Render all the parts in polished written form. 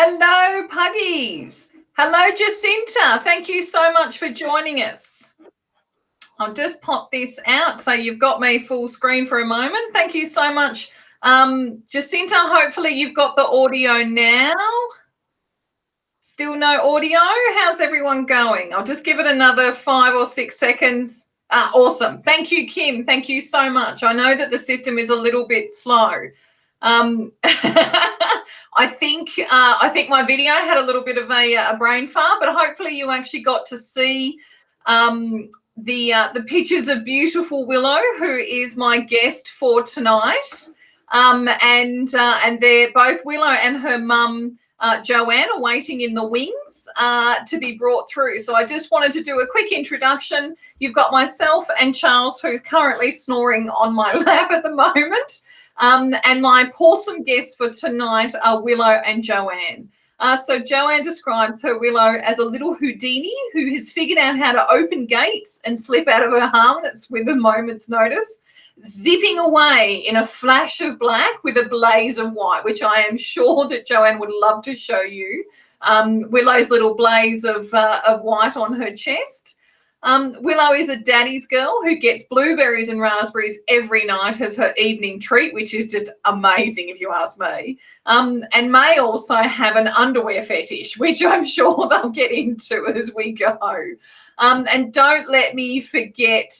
Hello, Puggies. Hello, Jacinta. Thank you so much for joining us. I'll just pop this out so you've got me full screen for a moment. Thank you so much, Jacinta. Hopefully you've got the audio now. Still no audio? How's everyone going? I'll just give it another 5 or 6 seconds. Awesome. Thank you, Kim. Thank you so much. I know that the system is a little bit slow. I think my video had a little bit of a brain fart, but hopefully you actually got to see the pictures of beautiful Willow, who is my guest for tonight. And they're both Willow and her mum, Joanne, are waiting in the wings to be brought through. So I just wanted to do a quick introduction. You've got myself and Charles, who's currently snoring on my lap at the moment. And my awesome guests for tonight are Willow and Joanne. So Joanne describes her Willow as a little Houdini who has figured out how to open gates and slip out of her harness with a moment's notice, zipping away in a flash of black with a blaze of white, which I am sure that Joanne would love to show you. Willow's little blaze of white on her chest. Willow is a daddy's girl who gets blueberries and raspberries every night as her evening treat, which is just amazing if you ask me, and may also have an underwear fetish, which I'm sure they'll get into as we go. And don't let me forget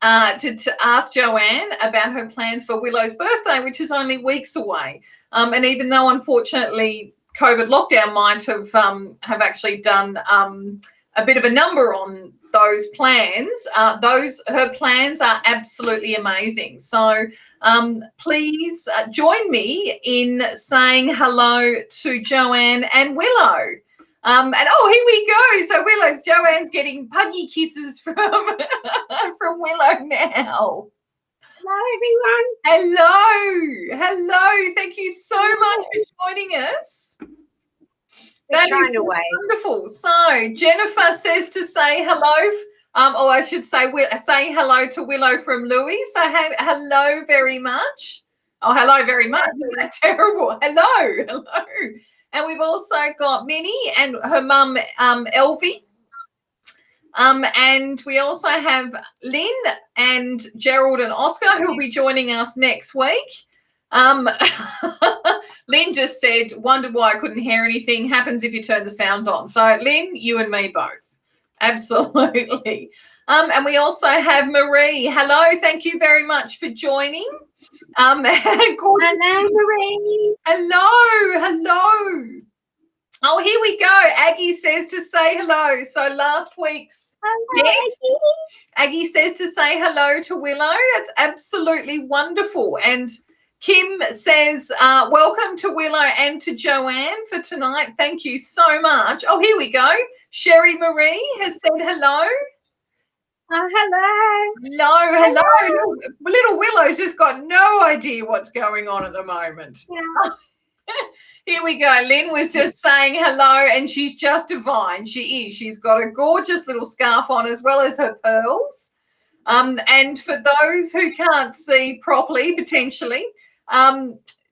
to ask Joanne about her plans for Willow's birthday, which is only weeks away. And even though, unfortunately, COVID lockdown might have actually done a bit of a number on those plans, her plans are absolutely amazing. So please join me in saying hello to Joanne and Willow. And here we go. So Joanne's getting puggy kisses from from Willow now. Hello, everyone. Hello. Thank you so much for joining us. That is wonderful. So Jennifer says to say hello, or I should say saying hello to Willow from Louis. So hello very much. Oh, hello very much. Isn't that terrible? Hello. And we've also got Minnie and her mum, Elvie. And we also have Lynn and Gerald and Oscar, who will be joining us next week. Lynn just said, wondered why I couldn't hear anything. Happens if you turn the sound on. So, Lynn, you and me both. Absolutely. And we also have Marie. Hello. Thank you very much for joining. Hello, Marie. Hello. Oh, here we go. Aggie says to say hello. So last week's guest, Aggie says to say hello to Willow. It's absolutely wonderful. And Kim says, welcome to Willow and to Joanne for tonight. Thank you so much. Oh, here we go. Sherry Marie has said hello. Oh, Hello. Little Willow's just got no idea what's going on at the moment. Yeah. Here we go. Lynn was just saying hello, and she's just divine. She is. She's got a gorgeous little scarf on as well as her pearls. And for those who can't see properly, potentially,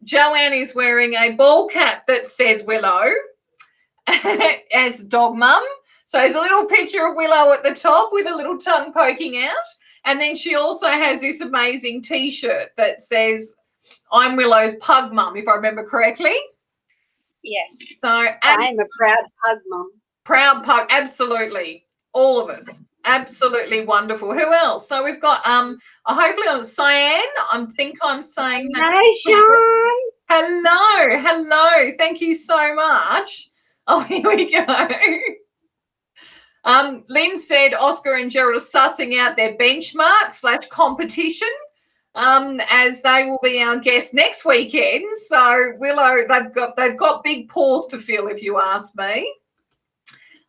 Joanne is wearing a ball cap that says Willow as dog mum. So there's a little picture of Willow at the top with a little tongue poking out. And then she also has this amazing T-shirt that says, I'm Willow's pug mum, if I remember correctly. Yes. So I'm a proud pug mum. Proud pug, absolutely. All of us. Absolutely wonderful. Who else? So we've got hopefully on Cyan. I think I'm saying that. Hi, Sean. Hello. Thank you so much. Oh, here we go. Lynn said Oscar and Gerald are sussing out their benchmark / competition as they will be our guests next weekend. So Willow, they've got big paws to fill, if you ask me.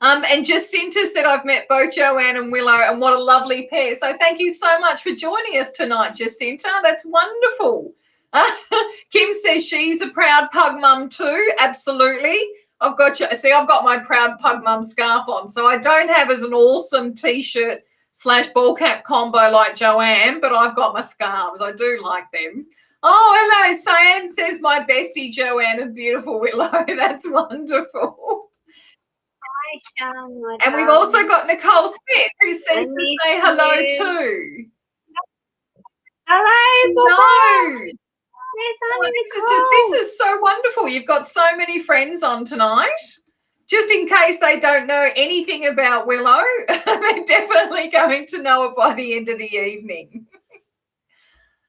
And Jacinta said, I've met both Joanne and Willow, and what a lovely pair. So thank you so much for joining us tonight, Jacinta. That's wonderful. Kim says she's a proud pug mum too. Absolutely. I've got my proud pug mum scarf on. So I don't have as an awesome T-shirt / ball cap combo like Joanne, but I've got my scarves. I do like them. Oh, hello. Cyan says my bestie Joanne and beautiful Willow. That's wonderful. Hi, Sean. And we've also got Nicole Smith who says to say hello you. too. Hello, No. There's This is so wonderful. You've got so many friends on tonight. Just in case they don't know anything about Willow, they're definitely going to know it by the end of the evening.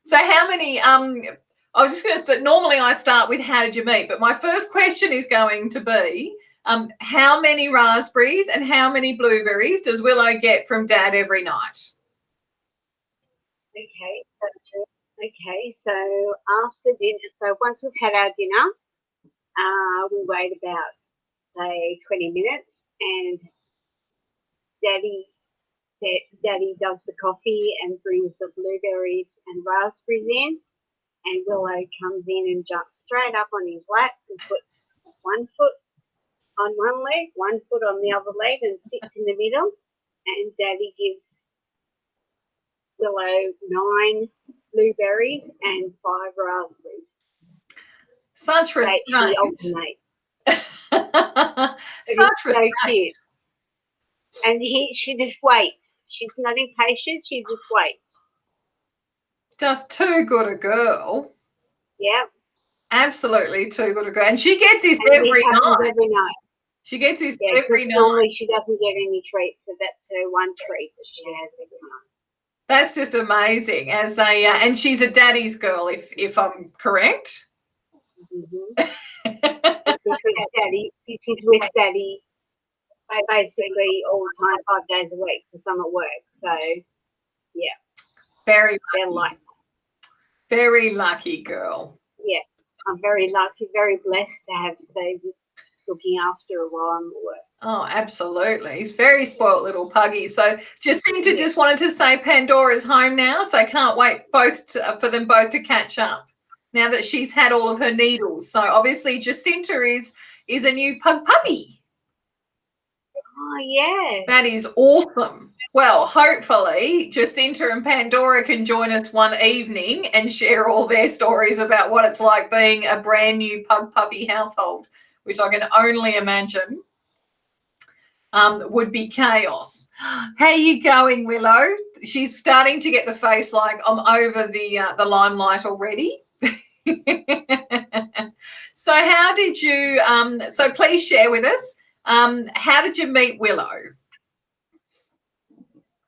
So how many, I was just going to say, normally I start with how did you meet, but my first question is going to be, how many raspberries and how many blueberries does Willow get from Dad every night? Okay, so after dinner, so once we've had our dinner, we wait about, say, 20 minutes, and Daddy does the coffee and brings the blueberries and raspberries in, and Willow comes in and jumps straight up on his lap and puts one foot on one leg, one foot on the other leg, and sits in the middle, and Daddy gives Willow 9 blueberries and 5 raspberries. Such restraint. She alternates. Such restraint. So cute. And she just waits. She's not impatient. She just waits. Just too good a girl. Yeah. Absolutely too good a girl. And she gets this every night. She gets this every night. Normally she doesn't get any treats, so that's her one treat that she has every night. That's just amazing. And she's a daddy's girl, if I'm correct. Mm-hmm. She's with Daddy basically all the time, 5 days a week, because I'm at work. So yeah, very lucky. Very lucky girl. Yeah, I'm very lucky, very blessed to have Steve looking after her while I'm at work. Oh, absolutely. He's very spoilt little puggy. So Jacinta just wanted to say Pandora's home now, so I can't wait for them both to catch up now that she's had all of her needles. So obviously Jacinta is a new pug puppy. Oh, yeah. That is awesome. Well, hopefully Jacinta and Pandora can join us one evening and share all their stories about what it's like being a brand new pug puppy household, which I can only imagine would be chaos. How you going, Willow? She's starting to get the face like I'm over the limelight already. So how did you so please share with us, how did you meet Willow?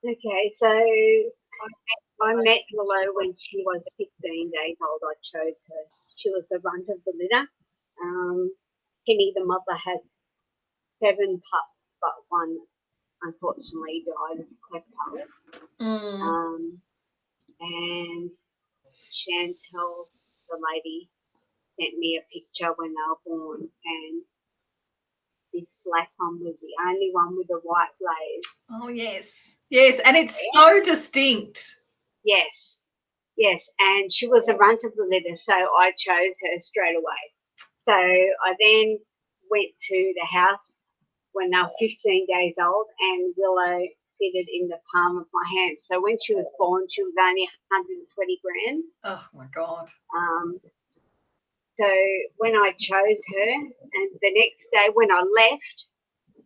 Okay, so I met Willow when she was 15 days old. I chose her. She was the runt of the litter. Penny, the mother, had 7 pups, but one unfortunately died of cleft palate. And Chantel, the lady, sent me a picture when they were born, and this black one was the only one with a white blaze. Oh, yes. Yes, and it's so distinct. Yes, and she was a runt of the litter, so I chose her straight away. So I then went to the house when they were 15 days old, and Willow fitted in the palm of my hand. So when she was born, she was only 120 grams. Oh, my God. So when I chose her, and the next day when I left,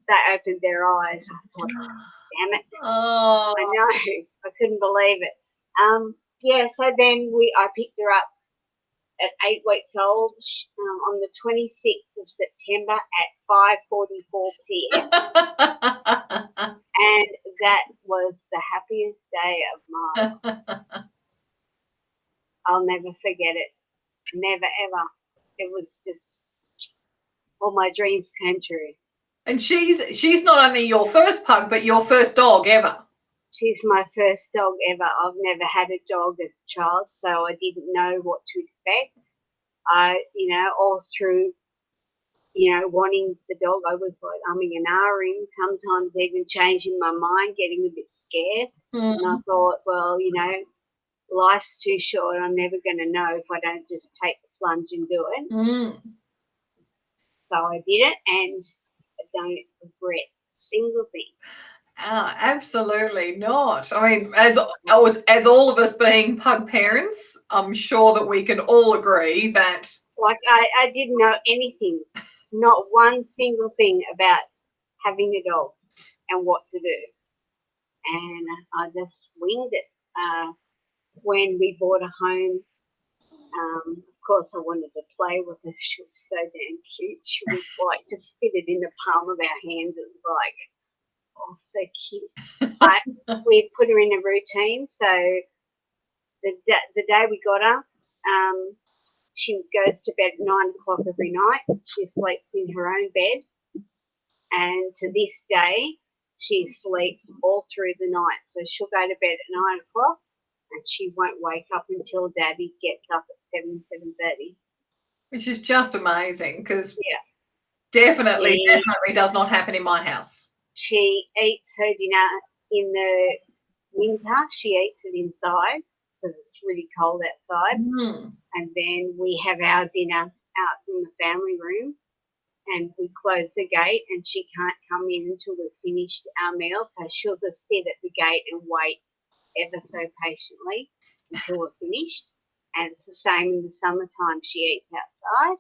they opened their eyes. I thought, damn it. Oh. I know. I couldn't believe it. So then I picked her up at 8 weeks old on the 26th of September at 5:44 p.m. And that was the happiest day of my life. I'll never forget it. Never, ever. It was just all my dreams came true. And she's not only your first pug, but your first dog ever. She's my first dog ever. I've never had a dog as a child, so I didn't know what to expect. All through, wanting the dog, I was like umming and ahhing, sometimes even changing my mind, getting a bit scared. And I thought, well, life's too short. I'm never going to know if I don't just take the plunge and do it. So I did it, and I don't regret a single thing. Absolutely not. I mean, as all of us being pug parents, I'm sure that we can all agree that. Like I didn't know anything, not one single thing about having a dog and what to do. And I just winged it. When we bought a home, of course I wanted to play with her. She was so damn cute. She was like just fitted in the palm of our hands. It was like, oh, so cute. But we put her in a routine. So the day we got her, she goes to bed at 9 o'clock every night. She sleeps in her own bed. And to this day, she sleeps all through the night. So she'll go to bed at 9 o'clock and she won't wake up until Daddy gets up at 7:30. Which is just amazing because definitely does not happen in my house. She eats her dinner in the winter. She eats it inside because it's really cold outside. And then we have our dinner out in the family room. And we close the gate and she can't come in until we've finished our meal. So she'll just sit at the gate and wait ever so patiently until we're finished. And it's the same in the summertime. She eats outside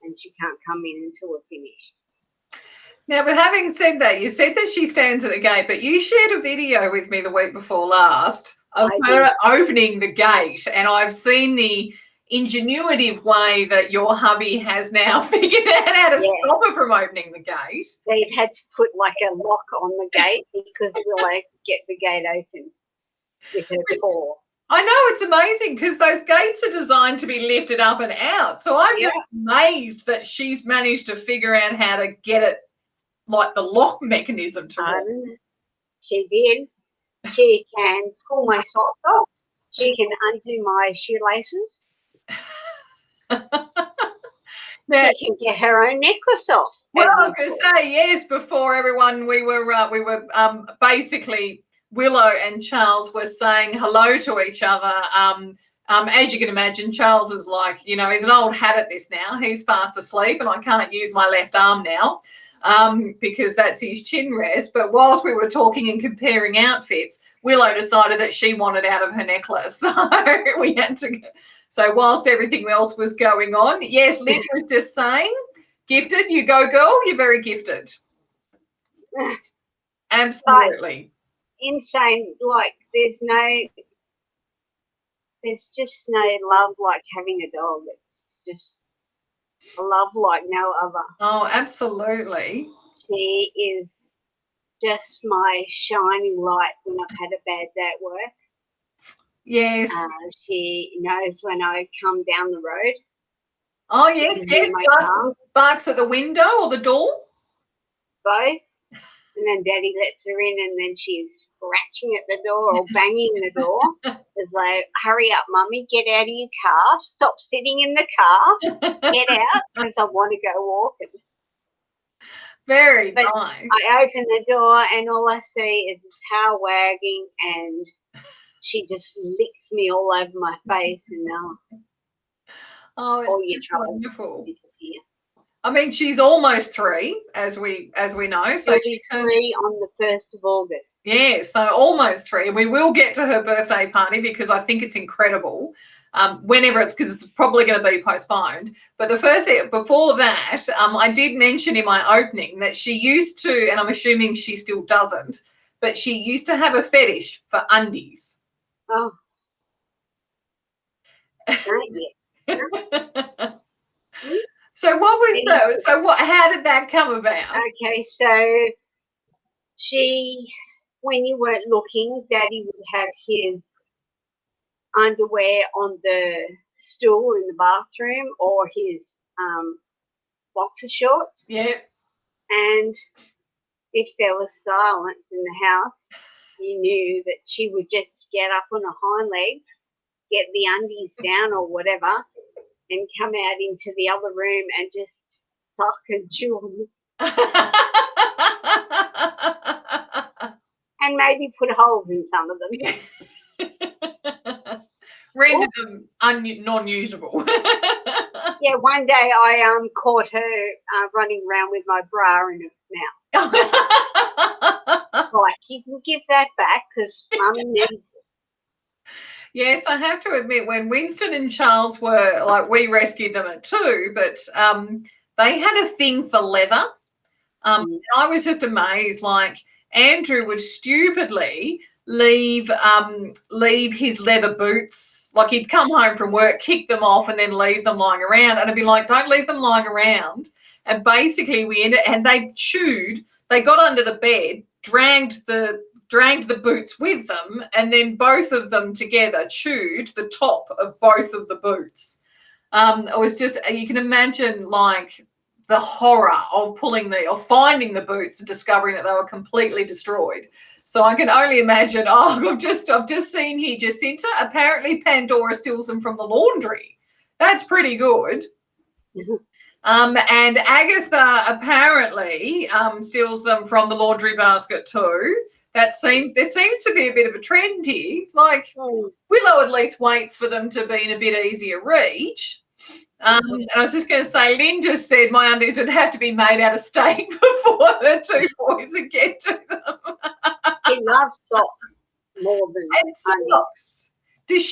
and she can't come in until we're finished. Now, but having said that, you said that she stands at the gate, but you shared a video with me the week before last of her opening the gate, and I've seen the ingenuitive way that your hubby has now figured out how to stop her from opening the gate. They've had to put like a lock on the gate because Willow get the gate open with her paw. I know, it's amazing because those gates are designed to be lifted up and out. So I'm just amazed that she's managed to figure out how to get it like the lock mechanism to work. She did. She can pull my socks off. She can undo my shoelaces. Now, she can get her own necklace off. Well, I was going to say, yes, before everyone, we were basically, Willow and Charles were saying hello to each other. As you can imagine, Charles is like, he's an old hat at this now. He's fast asleep and I can't use my left arm now because that's his chin rest. But whilst we were talking and comparing outfits, Willow decided that she wanted out of her necklace. So we had to go. So whilst everything else was going on, yes, Lynn was just saying, gifted, you go, girl, you're very gifted. Absolutely. But insane, like there's just no love like having a dog. It's just a love like no other. Oh, absolutely. She is just my shining light when I've had a bad day at work. Yes. She knows when I come down the road. Oh, yes. Barks at the window or the door? Both. And then Daddy lets her in and then she's scratching at the door or banging the door. It's like, hurry up, Mummy, get out of your car. Stop sitting in the car. Get out because I want to go walking. Very nice. I open the door and all I see is a tail wagging and she just licks me all over my face and it's wonderful. I mean, she's almost 3, as we know. So she turns 3 on the 1st of August. Yeah, so almost 3. And we will get to her birthday party because I think it's incredible. Because it's probably going to be postponed. But the first thing before that, I did mention in my opening that she used to, and I'm assuming she still doesn't, but she used to have a fetish for undies. Oh. So what was those? So how did that come about? Okay, so when you weren't looking, Daddy would have his underwear on the stool in the bathroom or his boxer shorts. Yeah. And if there was silence in the house, you knew that she would just get up on her hind legs, get the undies down or whatever, and come out into the other room and just suck and chew on them. And maybe put holes in some of them. Render them non-usable. Yeah, one day I caught her running around with my bra in her mouth. Like, you can give that back because Mummy needs. Yes, I have to admit, when Winston and Charles were, like, we rescued them at 2, but they had a thing for leather. I was just amazed. Like, Andrew would stupidly leave his leather boots. Like, he'd come home from work, kick them off, and then leave them lying around. And I'd be like, don't leave them lying around. And basically they got under the bed, dragged the boots with them, and then both of them together chewed the top of both of the boots. It was just, you can imagine, like, the horror of finding the boots and discovering that they were completely destroyed. So I can only imagine. I've just seen here, Jacinta. Apparently, Pandora steals them from the laundry. That's pretty good. And Agatha apparently steals them from the laundry basket too. There seems to be a bit of a trend here. Like, Willow at least waits for them to be in a bit easier reach. And I was just going to say, Lynn just said my undies would have to be made out of steak before her 2 boys would get to them. She loves socks more than socks. Does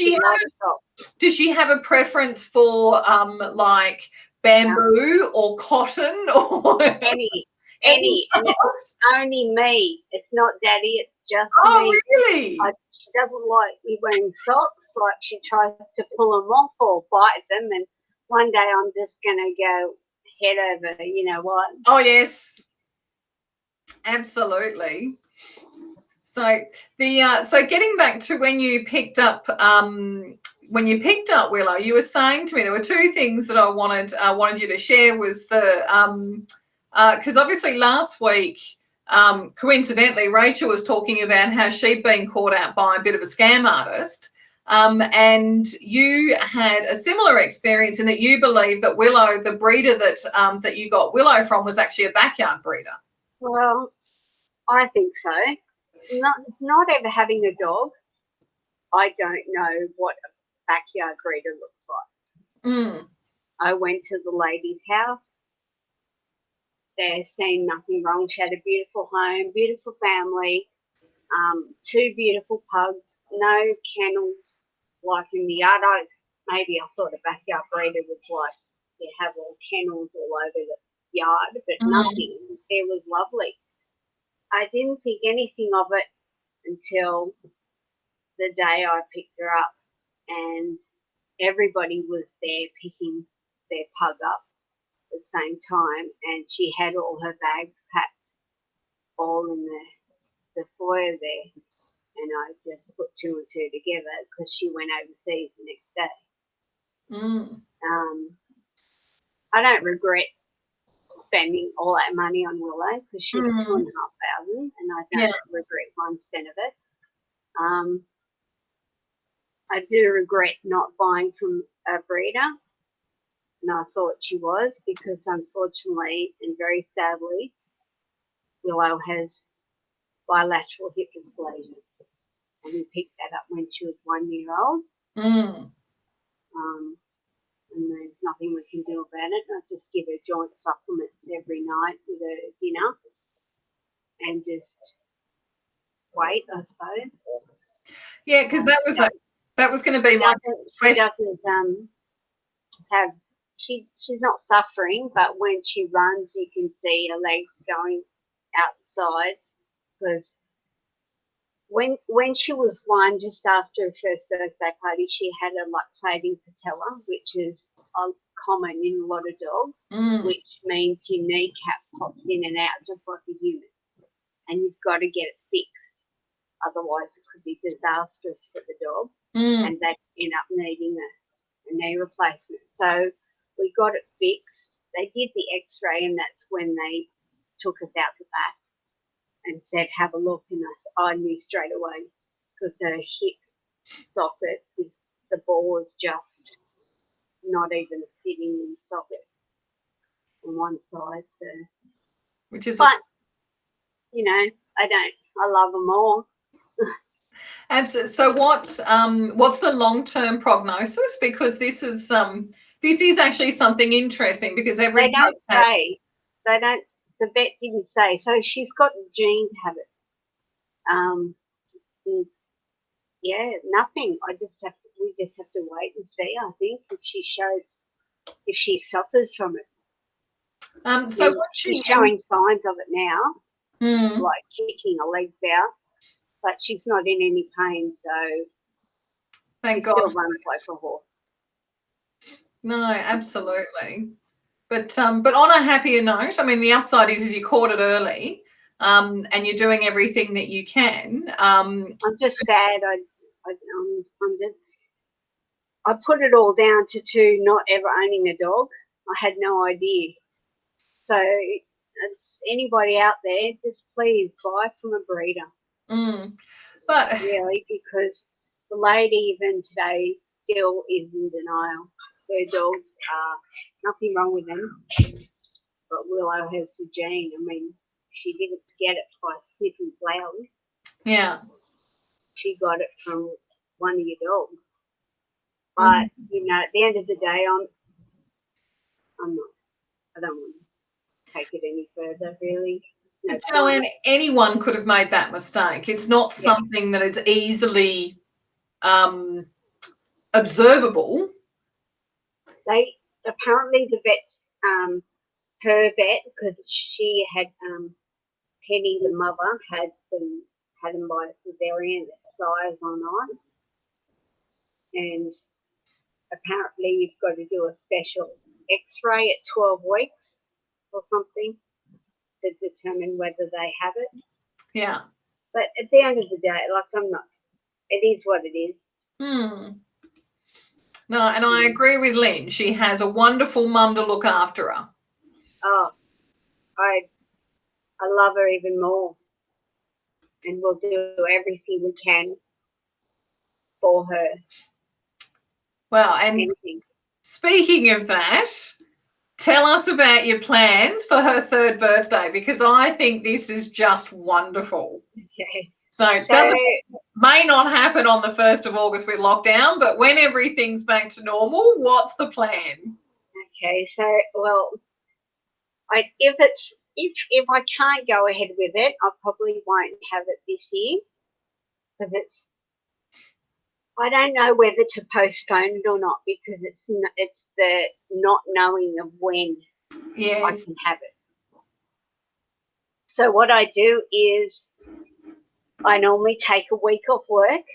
she have a preference for like bamboo or cotton or any? And it's only me. It's not Daddy. It's just me. Oh, really? She doesn't like me wearing socks. Like, she tries to pull them off or bite them, and one day I'm just going to go head over, you know what? Oh, yes. Absolutely. So getting back to when you picked up Willow, you were saying to me there were 2 things that I wanted you to share. Was the because obviously last week, coincidentally, Rachel was talking about how she'd been caught out by a bit of a scam artist. And you had a similar experience in that you believe that Willow, the breeder that you got Willow from, was actually a backyard breeder. Well, I think so. Not ever having a dog, I don't know what a backyard breeder looks like. I went to the lady's house. They're seeing nothing wrong. She had a beautiful home, beautiful family, 2 beautiful pugs, no kennels like in the yard. Maybe I thought a backyard breeder was like you have all kennels all over the yard, but nothing. It was lovely. I didn't think anything of it until the day I picked her up, and everybody was there picking their pug up at the same time, and she had all her bags packed all in the foyer there, and I just put 2 and 2 together because she went overseas the next day. I don't regret spending all that money on Willow because she was $2,500, and I don't regret 1 cent of it. I do regret not buying from a breeder, and I thought she was, because unfortunately and very sadly, Willow has bilateral hip dysplasia, and we picked that up when she was 1 year old. And there's nothing we can do about it. I just give her joint supplements every night with her dinner and just wait, I suppose. Yeah, because that was going to be my question. She's not suffering, but when she runs, you can see her legs going outside, because when she was 1, just after her first birthday party, she had a lactating patella, which is common in a lot of dogs, which means your kneecap pops in and out just like a human, and you've got to get it fixed. Otherwise, it could be disastrous for the dog, and they'd end up needing a knee replacement. So we got it fixed. They did the X-ray, and that's when they took us out the back and said, have a look, and I knew straight away, because her hip socket, the ball was just not even sitting in the socket on one side. So, but I love them all. Absolutely. So what's the long-term prognosis? Because this is actually something interesting, because they don't say. The vet didn't say. So she's got the gene to have it. And, yeah, nothing. We just have to wait and see. I think if she suffers from it. So what She's showing signs of it now, Hmm. like kicking her legs out, but she's not in any pain, so Thank she God. still runs like a horse. No, absolutely. But on a happier note, I mean, the upside is you caught it early, and you're doing everything that you can. I'm just sad. I put it all down to not ever owning a dog. I had no idea. So, anybody out there, just please buy from a breeder. But really, because the lady even today still is in denial. Her dogs are nothing wrong with them, but Willow has the gene. I mean, she didn't get it by sniffing flowers. yeah, She got it from one of your dogs. But at the end of the day, I'm not. I don't want to take it any further. Really, no Joanne, anyone could have made that mistake. It's not something that is easily observable. They apparently the vet, her vet, because she had Penny, the mother, had them by a cesarean size on ice, and apparently you've got to do a special X-ray at 12 weeks or something to determine whether they have it. Yeah. But at the end of the day, it is what it is. No, and I agree with Lynn. She has a wonderful mum to look after her. Oh, I love her even more, and we'll do everything we can for her. Well, and anything. Speaking of that, tell us about your plans for her 3rd birthday, because I think this is just wonderful. Okay. So it may not happen on the 1st of August with lockdown, but when everything's back to normal, what's the plan? Okay, so if I can't go ahead with it, I probably won't have it this year because I don't know whether to postpone it or not, because it's the not knowing of when I can have it. So what I do is I normally take a week off work.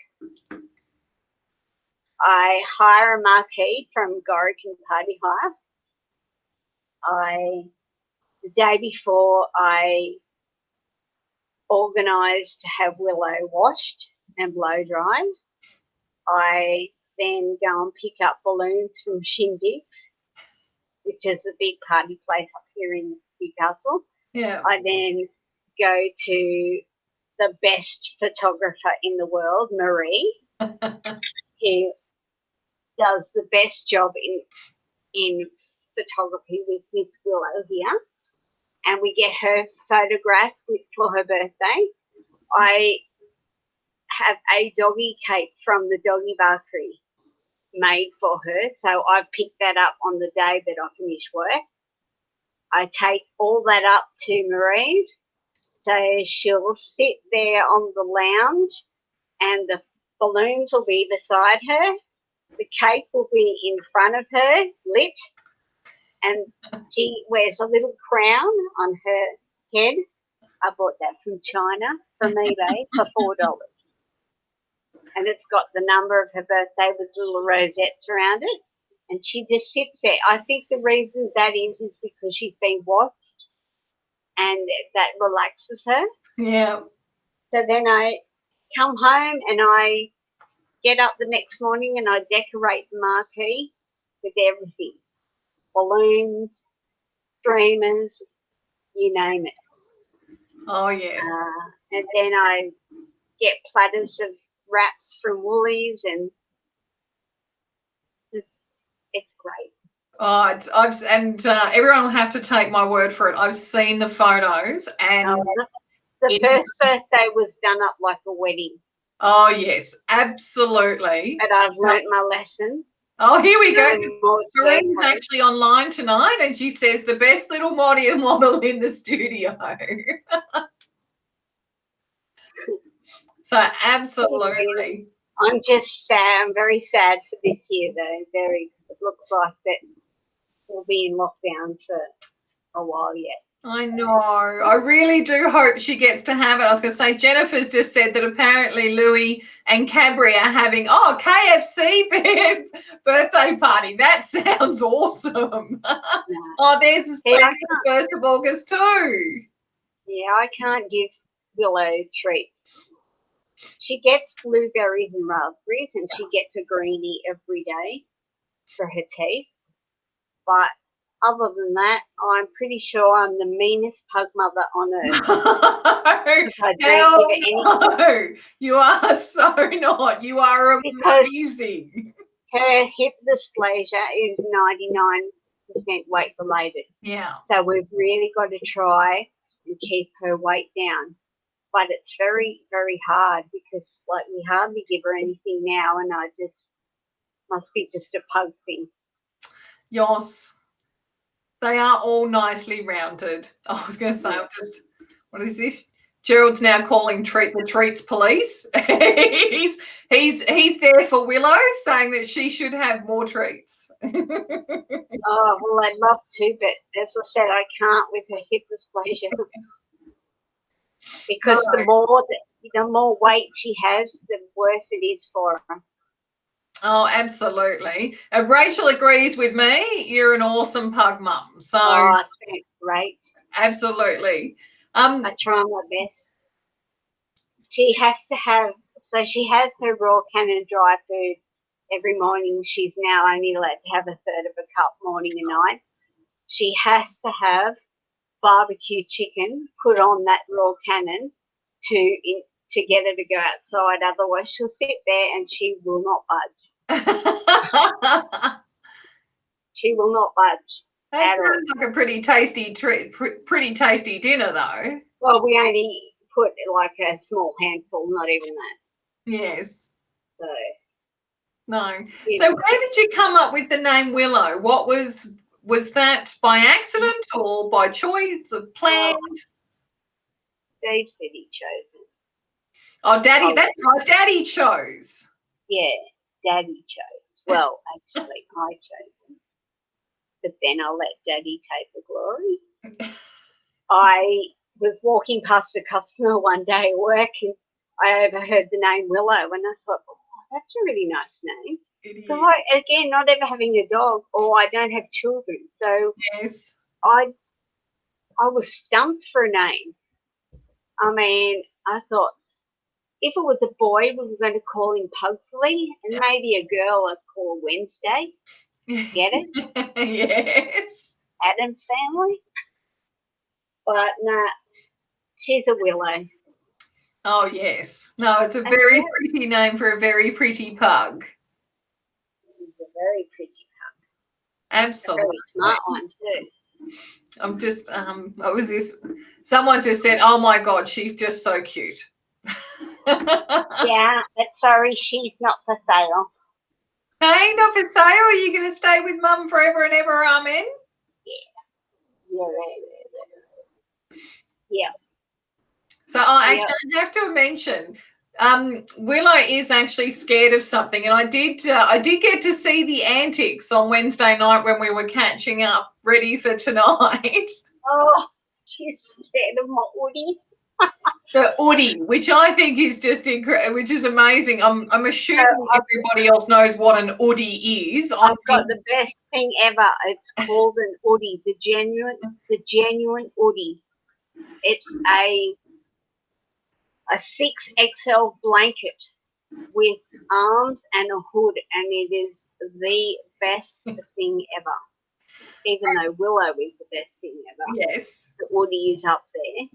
I hire a marquee from Gorican Party Hire. The day before, I organise to have Willow washed and blow dried. I then go and pick up balloons from Shindigs, which is a big party place up here in Newcastle. Yeah. I then go to the best photographer in the world, Marie, who does the best job in photography with Miss Willow here, and we get her photographed for her birthday. I have a doggy cake from the doggy bakery made for her, so I pick that up on the day that I finish work. I take all that up to Marie's, so she'll sit there on the lounge and the balloons will be beside her, the cake will be in front of her, lit, and she wears a little crown on her head. I bought that from China, from eBay, for $4. And it's got the number of her birthday with little rosettes around it. And she just sits there. I think the reason that is because she's been washed and that relaxes her. Yeah. So then I come home and I get up the next morning and I decorate the marquee with everything. Balloons, streamers, you name it. Oh, yes. And then I get platters of wraps from Woolies, and it's great. Oh, everyone will have to take my word for it. I've seen the photos, and the first birthday was done up like a wedding. Oh, yes, absolutely. But I've learnt my lesson. Oh, here we go. Corinne's actually online tonight, and she says the best little model in the studio. So absolutely. I'm just sad. I'm very sad for this year, though. It looks like that we'll be in lockdown for a while yet. I know. I really do hope she gets to have it. I was going to say, Jennifer's just said that apparently Louie and Cadbury are having, KFC birthday party. That sounds awesome. Oh, there's a special 1st of August too. Yeah, I can't give Willow treats. She gets blueberries and raspberries, and she gets a greenie every day for her teeth. But other than that, I'm pretty sure I'm the meanest pug mother on earth. No, you are so not. You are amazing. Her hip dysplasia is 99% weight related. Yeah. So we've really got to try and keep her weight down. But it's very, very hard because we hardly give her anything now, and I just must be just a pug thing. Yes. They are all nicely rounded. I was going to say, what is this? Gerald's now calling the treats police. he's there for Willow, saying that she should have more treats. Oh, well, I'd love to, but as I said, I can't with her hip dysplasia. Because the more weight she has, the worse it is for her. Oh, absolutely. Rachel agrees with me. You're an awesome pug mum. So that's great. Absolutely. I try my best. She has her raw cannon dry food every morning. She's now only allowed to have a third of a cup morning and night. She has to have barbecue chicken put on that raw cannon to get her to go outside. Otherwise, she'll sit there and she will not budge. She will not budge. That sounds like a pretty tasty pretty tasty dinner, though. Well, we only put like a small handful, not even that. Yes. So. No. So where did you come up with the name Willow? What was that by accident or by choice or planned? Dave said he chose it. Oh, Daddy, that's right. Daddy chose. Yeah, Daddy chose. Well, actually, I chose it. But then I'll let Daddy take the glory. I was walking past a customer one day at work and I overheard the name Willow and I thought, that's a really nice name. So again, not ever having a dog or I don't have children. So yes. I was stumped for a name. I mean, I thought if it was a boy, we were going to call him Pugsley and maybe a girl I'd call Wednesday. Get it? Yes. Adam's family. But nah, she's a Willow. Oh, yes. No, it's a very pretty name for a very pretty pug. She's a very pretty pug. Absolutely. A very smart one, too. I'm just, what was this? Someone just said, oh, my God, she's just so cute. Yeah, but sorry, she's not for sale. Hey, not for sale? Are you going to stay with Mum forever and ever, amen? Yeah. So actually, I have to mention, Willow is actually scared of something, and I did get to see the antics on Wednesday night when we were catching up, ready for tonight. Oh, she's scared of my Woody. The Woody, which I think is just incredible, which is amazing. I'm assuming everybody else knows what an Woody is. I've got the best thing ever. It's called an Woody, the genuine Woody. It's a 6XL blanket with arms and a hood, and it is the best thing ever. Even though Willow is the best thing ever. Yes. The Woody is up there.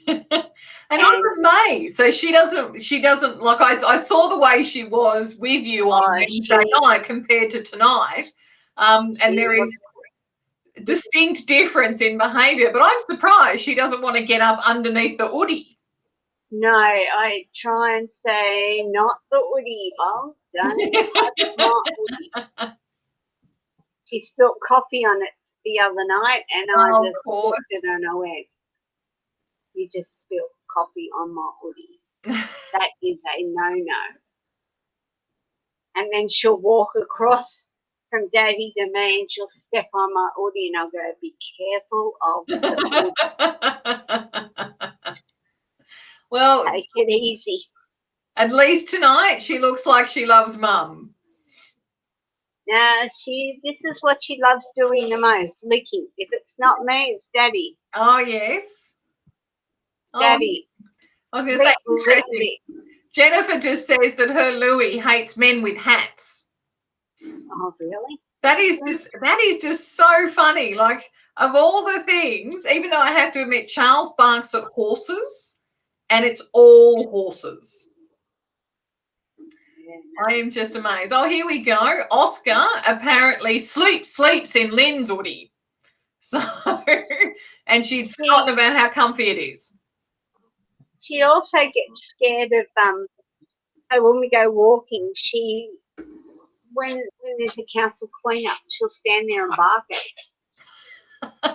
And I'm amazed. So she doesn't like I saw the way she was with you on Wednesday night compared to tonight. And there is a distinct difference in behaviour, but I'm surprised she doesn't want to get up underneath the Woody. No, I try and say, not the Woody, Mum. Don't touch my Woody. She spilled coffee on it the other night, and I just looked at her and I went, you just spilled coffee on my Woody. That is a no-no. And then she'll walk across from Daddy to me and she'll step on my Audi and I'll go, be careful of the Audi. Well, take it easy. At least tonight she looks like she loves Mum. No, this is what she loves doing the most, licking. If it's not me, it's Daddy. Oh, yes. Daddy. I was going to say, interesting. Jennifer just says that her Louie hates men with hats. Oh, really? That is just so funny. Like, of all the things, even though I have to admit, Charles barks at horses, and it's all horses. I am just amazed. Oh, here we go. Oscar apparently sleeps in Lynn's hoodie. So, and she'd forgotten about how comfy it is. She also gets scared of when we go walking. When there's a council clean-up, she'll stand there and bark at it.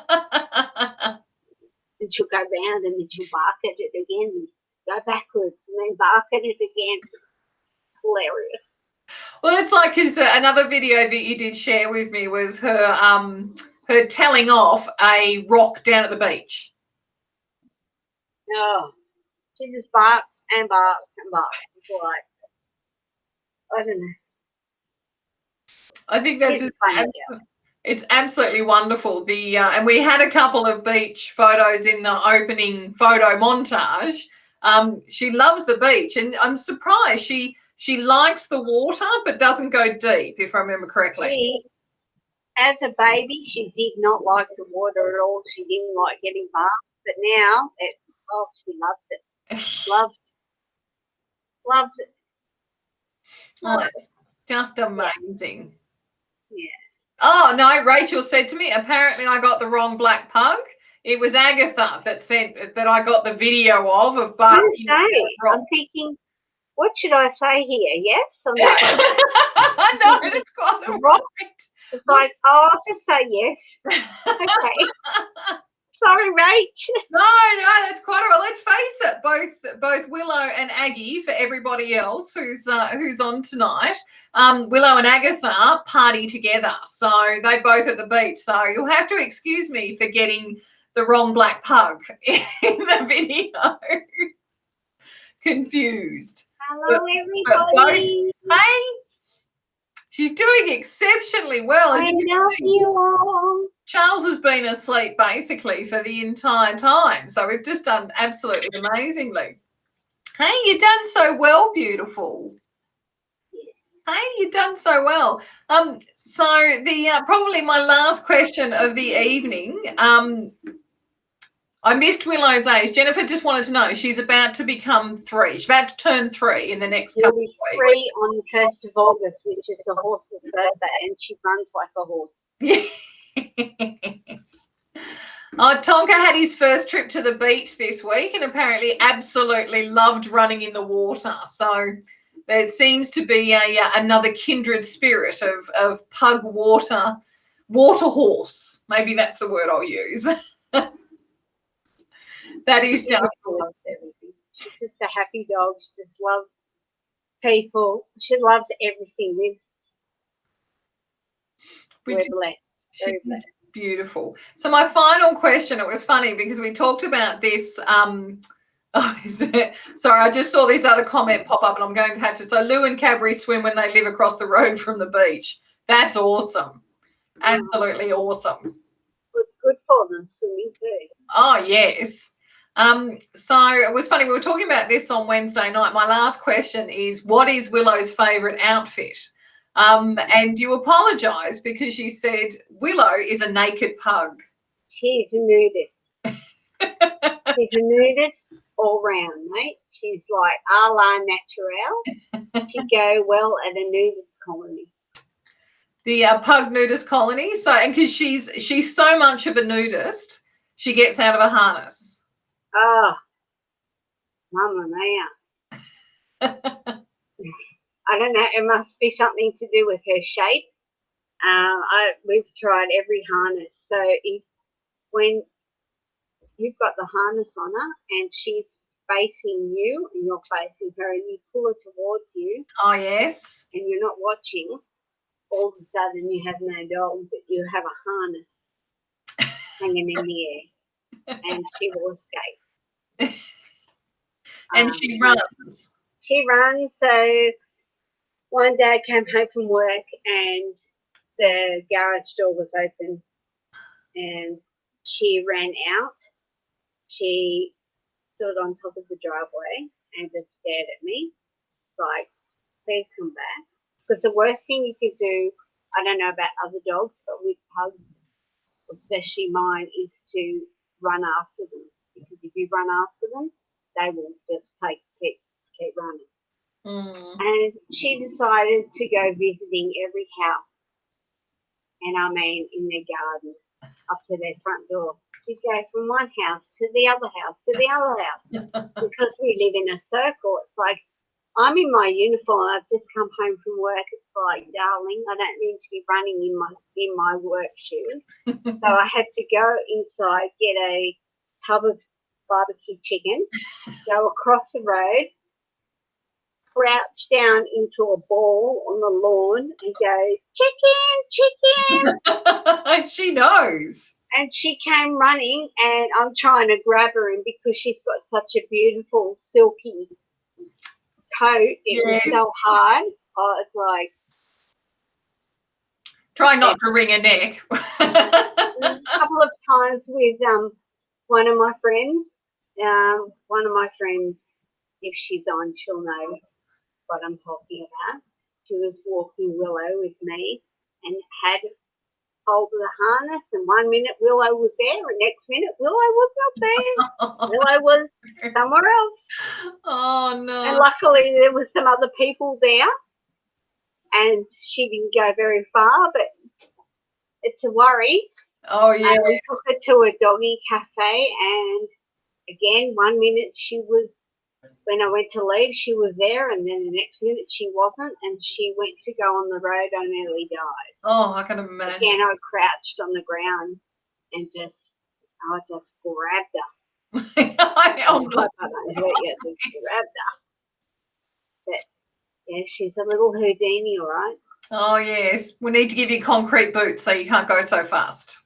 And she'll go round and then she'll bark at it again and go backwards and then bark at it again. Hilarious. Well, it's like another video that you did share with me was her telling off a rock down at the beach. No, she just barks and barks and barks. It's like, I don't know. I think that's just it's absolutely wonderful. And we had a couple of beach photos in the opening photo montage. She loves the beach, and I'm surprised she likes the water but doesn't go deep, if I remember correctly. As a baby, she did not like the water at all. She didn't like getting bathed, but now she loves it. Loves it. Oh, it's just amazing. Yeah. Oh, no, Rachel said to me, apparently I got the wrong black pug. It was Agatha that I got the video of barking. I'm thinking, what should I say here? Yes or no? I know, that's quite right. It's like, I'll just say yes. Okay. Sorry, Rach. No, that's quite all right. Let's face it, both Willow and Aggie, for everybody else who's on tonight, Willow and Agatha party together. So they both at the beach. So you'll have to excuse me for getting the wrong black pug in the video. Confused. Hello, everybody. Hey. She's doing exceptionally well. I love you all. Charles has been asleep basically for the entire time. So we've just done absolutely amazingly. Hey, you've done so well, beautiful. Hey, you've done so well. So the probably my last question of the evening. I missed Willow's age. Jennifer just wanted to know she's about to become 3. She's about to turn 3 in the next couple of weeks. 3 on the 1st of August, which is the horse's birthday, and she runs like a horse. Yes. Oh, Tonka had his first trip to the beach this week and apparently absolutely loved running in the water. So there seems to be another kindred spirit of pug water horse. Maybe that's the word I'll use. That is just loves everything. She's just a happy dog. She just loves people. She loves everything. We're blessed. Very blessed. Beautiful. So my final question, it was funny because we talked about this. Sorry, I just saw this other comment pop up and I'm going to have to. So Lou and Cadbury swim when they live across the road from the beach. That's awesome. Absolutely awesome. It's good for them swimming too. Oh, yes. So it was funny. We were talking about this on Wednesday night. My last question is, what is Willow's favourite outfit? And you apologised because you said Willow is a naked pug. She's a nudist. She's a nudist all round, mate. She's like a la naturelle. She'd go well at a nudist colony. The pug nudist colony. So, and because she's so much of a nudist, she gets out of a harness. Oh, mamma mia. I don't know. It must be something to do with her shape. We've tried every harness. So when you've got the harness on her and she's facing you and you're facing her and you pull her towards you Oh, yes. and you're not watching, all of a sudden you have no dog, but you have a harness hanging in the air and she will escape. And she runs. She runs. So one day I came home from work and the garage door was open and she ran out. She stood on top of the driveway and just stared at me like, please come back. Because the worst thing you could do, I don't know about other dogs, but with pugs, especially mine, is to run after them. Because if you run after them, they will just keep running. And she decided to go visiting every house, and I mean in their garden, up to their front door. She'd go from one house to the other house to the other house. Because we live in a circle, it's like, I'm in my uniform, I've just come home from work, it's like, darling, I don't need to be running in my work shoes. So I had to go inside, get a tub of barbecue chicken, go across the road, crouch down into a ball on the lawn and go, chicken, chicken. She knows. And she came running and I'm trying to grab her in because she's got such a beautiful silky coat. It was so hard. Oh, it's like, try not to wring her neck. A couple of times with one of my friends. One of my friends, if she's on, she'll know what I'm talking about. She was walking Willow with me and had hold of the harness, and 1 minute Willow was there and next minute Willow was not there. Willow was somewhere else. Oh, no. And luckily there was some other people there and she didn't go very far, but it's a worry. Oh, yeah. We took her to a doggy cafe and again, 1 minute she was, when I went to leave, she was there, and then the next minute she wasn't, and she went to go on the road and nearly died. Oh, I can imagine. Again, I crouched on the ground and I just grabbed her. I Grabbed her. But yeah, she's a little Houdini, all right. Oh, yes. We need to give you concrete boots so you can't go so fast.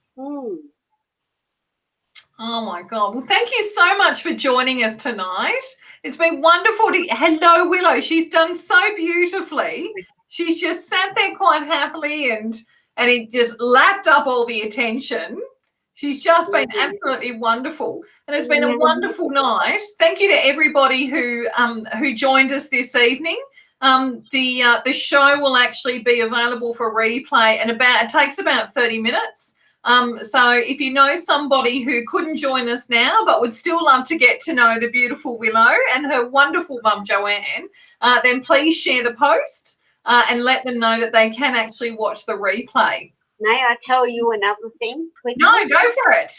Oh, my God. Well, thank you so much for joining us tonight. It's been wonderful to... Hello, Willow. She's done so beautifully. She's just sat there quite happily and it just lapped up all the attention. She's just been absolutely wonderful. And it's been a wonderful night. Thank you to everybody who joined us this evening. The show will actually be available for replay and it takes about 30 minutes. So if you know somebody who couldn't join us now but would still love to get to know the beautiful Willow and her wonderful mum Joanne, then please share the post and let them know that they can actually watch the replay. May I tell you another thing quickly? No, go for it.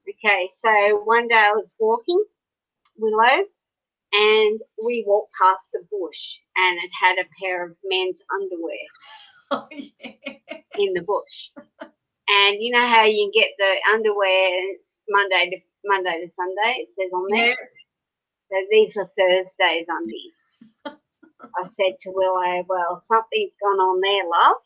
Okay, so one day I was walking Willow and we walked past a bush and it had a pair of men's underwear in the bush. And you know how you get the underwear Monday to Sunday, it says on there? Yeah. So these are Thursday's undies. I said to Willow, well, something's gone on there, love.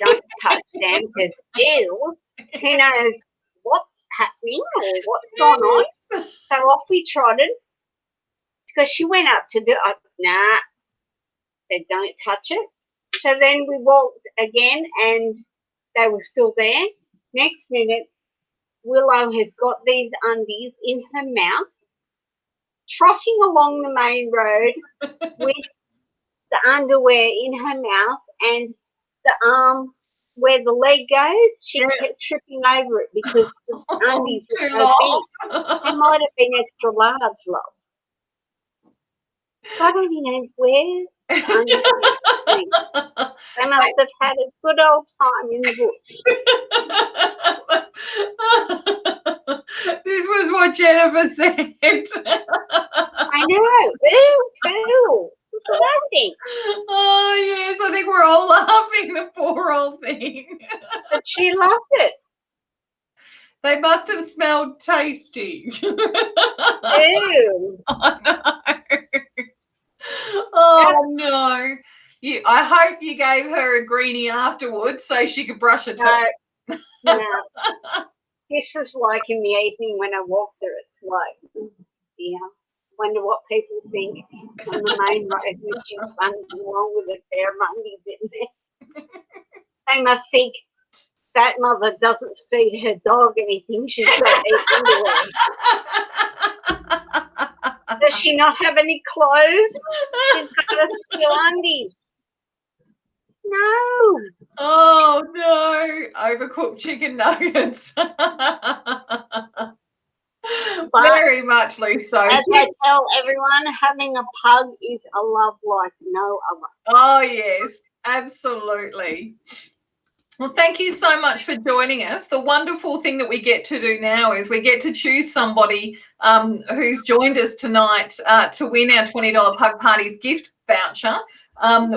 Don't touch them because, ew, who knows what's happening or what's gone on. So off we trotted because she went up to do it. Nah, said don't touch it. So then we walked again and they were still there. Next minute, Willow has got these undies in her mouth, trotting along the main road with the underwear in her mouth and the arm where the leg goes, she kept tripping over it because the undies were so big. They might have been extra large, love. So I don't know where the undies are. They must have had a good old time in the bush. This was what Jennifer said. I know. Ew. Oh, yes. I think we're all laughing, the poor old thing. But she loved it. They must have smelled tasty. Ew. I know. Oh, no. I hope you gave her a greenie afterwards so she could brush her teeth. No. This is like in the evening when I walk there, it's like, yeah, wonder what people think on the main road when she's running along with a pair of monkeys in there. They must think that mother doesn't feed her dog anything. She's got these underwear. Does she not have any clothes? She's got a few undies. No. Oh, no. Overcooked chicken nuggets. Very muchly so. As I tell everyone, having a pug is a love like no other. Oh, yes, absolutely. Well, thank you so much for joining us. The wonderful thing that we get to do now is we get to choose somebody who's joined us tonight to win our $20 Pug Parties gift voucher,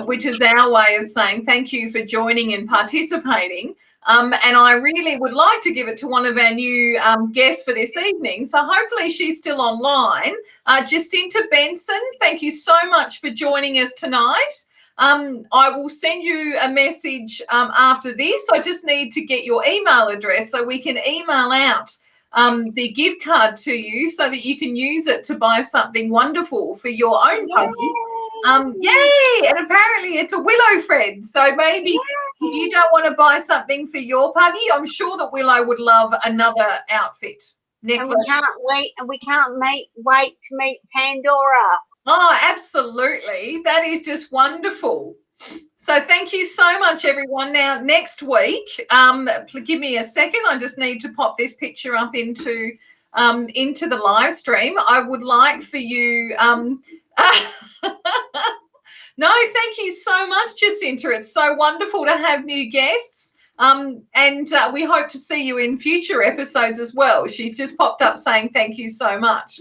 which is our way of saying thank you for joining and participating. And I really would like to give it to one of our new guests for this evening. So hopefully she's still online. Jacinta Benson, thank you so much for joining us tonight. I will send you a message after this. I just need to get your email address so we can email out the gift card to you so that you can use it to buy something wonderful for your own puggy. Yay! And apparently it's a Willow friend. So maybe if you don't want to buy something for your puggy, I'm sure that Willow would love another outfit. And we can't wait to meet Pandora. Oh, absolutely. That is just wonderful. So thank you so much, everyone. Now, next week, give me a second. I just need to pop this picture up into the live stream. I would like for you no, thank you so much, Jacinta. It's so wonderful to have new guests. And we hope to see you in future episodes as well. She's just popped up saying thank you so much.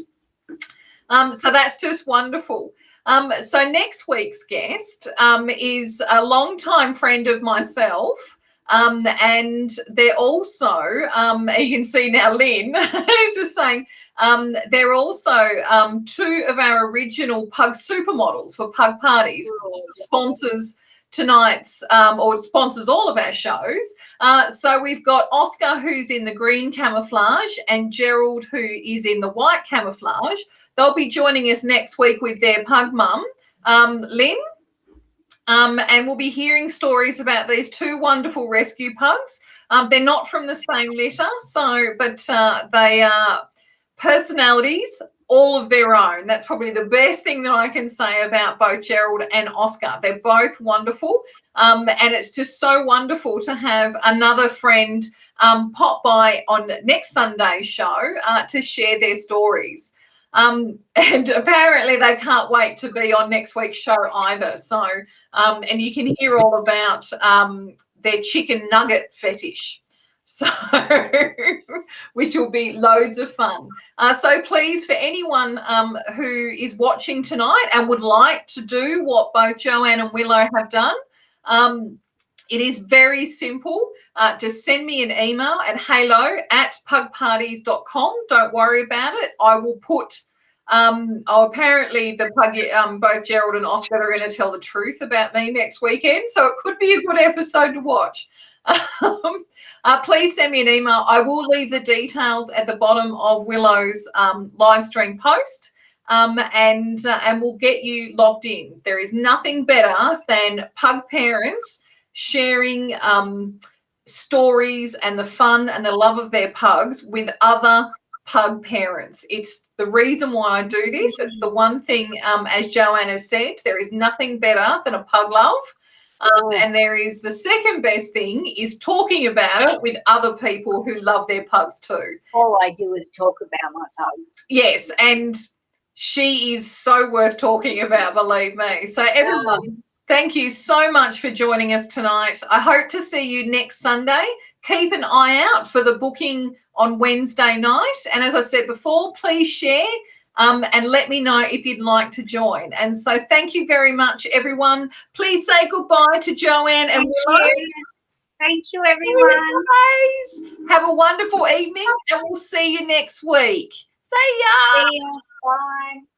So that's just wonderful. So next week's guest is a longtime friend of myself. And they're also, you can see now Lynn is just saying, they're also two of our original Pug supermodels for Pug Parties, which sponsors tonight's or sponsors all of our shows. So we've got Oscar, who's in the green camouflage, and Gerald, who is in the white camouflage. They'll be joining us next week with their pug mum, Lynn. And we'll be hearing stories about these two wonderful rescue pugs. They're not from the same litter, but they are personalities all of their own. That's probably the best thing that I can say about both Gerald and Oscar. They're both wonderful, and it's just so wonderful to have another friend pop by on next Sunday's show to share their stories. And apparently they can't wait to be on next week's show either. So, and you can hear all about their chicken nugget fetish. So, which will be loads of fun. So please, for anyone who is watching tonight and would like to do what both Joanne and Willow have done, it is very simple. Just send me an email at haylo@pugparties.com. Don't worry about it. I will put, apparently the puggy, both Gerald and Oscar are going to tell the truth about me next weekend. So it could be a good episode to watch. Please send me an email. I will leave the details at the bottom of Willow's live stream post. And we'll get you logged in. There is nothing better than pug parents sharing stories and the fun and the love of their pugs with other pug parents. It's the reason why I do this. It's the one thing, as Joanne has said, there is nothing better than a pug love. And there is the second best thing is talking about it with other people who love their pugs too. All I do is talk about my pug. Yes, and she is so worth talking about, believe me. So everyone, thank you so much for joining us tonight. I hope to see you next Sunday. Keep an eye out for the booking on Wednesday night. And as I said before, please share and let me know if you'd like to join. And so thank you very much, everyone. Please say goodbye to Joanne and Willow. Thank you, everyone. Bye. Have a wonderful evening, and we'll see you next week. See ya. See ya. Bye.